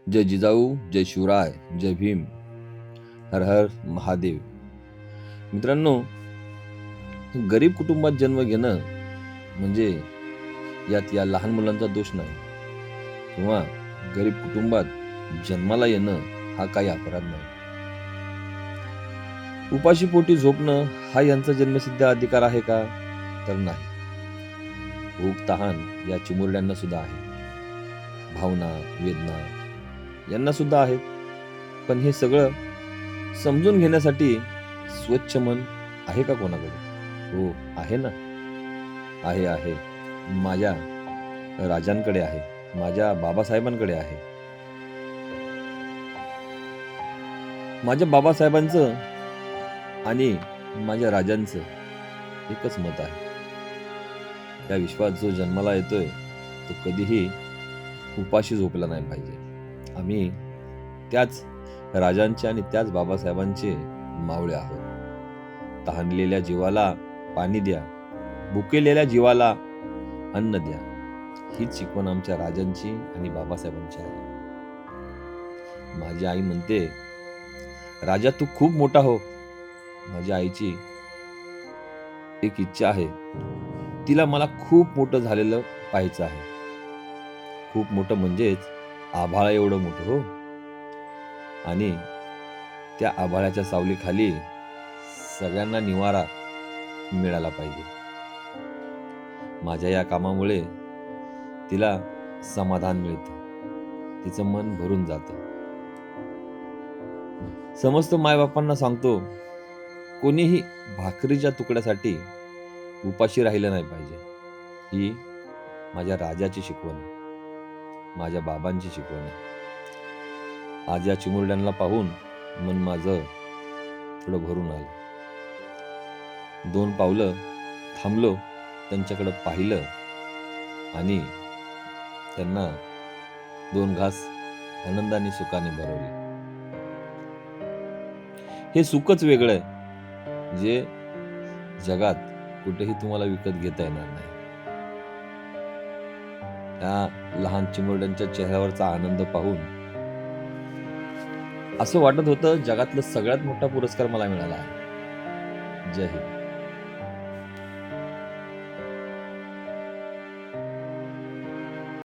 जय जिजाऊ, जय शिवराय, जय भीम, हर हर महादेव. मित्रांनो, गरीब कुटुंबात जन्म घेणं म्हणजे यात या लहान मुलांचा दोष नाही किंवा गरीब कुटुंबात जन्माला येणं हा काही अपराध नाही. उपाशी पोटी झोपणं हा यांचा जन्मसिद्ध अधिकार आहे का? तर नाही. भूक तहान या चिमुरड्यांना सुद्धा आहे. भावना, वेदना यांना सुद्धा आहेत. पण हे सगळं समजून घेण्यासाठी स्वच्छ मन आहे का कोणाकडे? हो, आहे ना. आहे. माझ्या राजांकडे आहे. माझ्या बाबासाहेबांकडे आहे. माझ्या बाबासाहेबांचं आणि माझ्या राजांचं एकच मत आहे. या विश्वात जो जन्माला येतोय तो कधीही उपाशी झोपला नाही पाहिजे. आम्ही त्याच राजांचे आणि त्याच बाबासाहेबांचे मावळे आहोत. तहानलेल्या जीवाला पाणी द्या, भुकेलेल्या जीवाला अन्न द्या. हीच शिकवण आमच्या राजांची आणि बाबासाहेबांची आहे. माझी आई म्हणते, राजा तू खूप मोठा हो. माझ्या आईची एक इच्छा आहे, तिला मला खूप मोठं झालेलं पाहायचं आहे. खूप मोठं म्हणजेच आभाळा एवढं मोठं हो. आणि त्या आभाळाच्या सावलीखाली सगळ्यांना निवारा मिळाला पाहिजे. माझ्या या कामामुळे तिला समाधान मिळतं, तिचं मन भरून जातं. समस्त मायबापांना सांगतो, कोणीही भाकरीच्या तुकड्यासाठी उपाशी राहिलं नाही पाहिजे. ही माझ्या राजाची शिकवण आहे, माझ्या बाबांची शिकवण आहे. आज या चिमुरड्यांना पाहून मन माझं थोडं भरून आलं. 2 पावलं थांबलो, त्यांच्याकडे पाहिलं आणि त्यांना 2 घास आनंदाने सुखाने भरवले. हे सुखच वेगळं आहे, जे जगात कुठेही तुम्हाला विकत घेता येणार नाही. त्या लहान चिमुरड्यांच्या चेहऱ्यावरचा आनंद पाहून असं वाटत होतं जगातला सगळ्यात मोठा पुरस्कार मला मिळाला आहे. जय हिंद.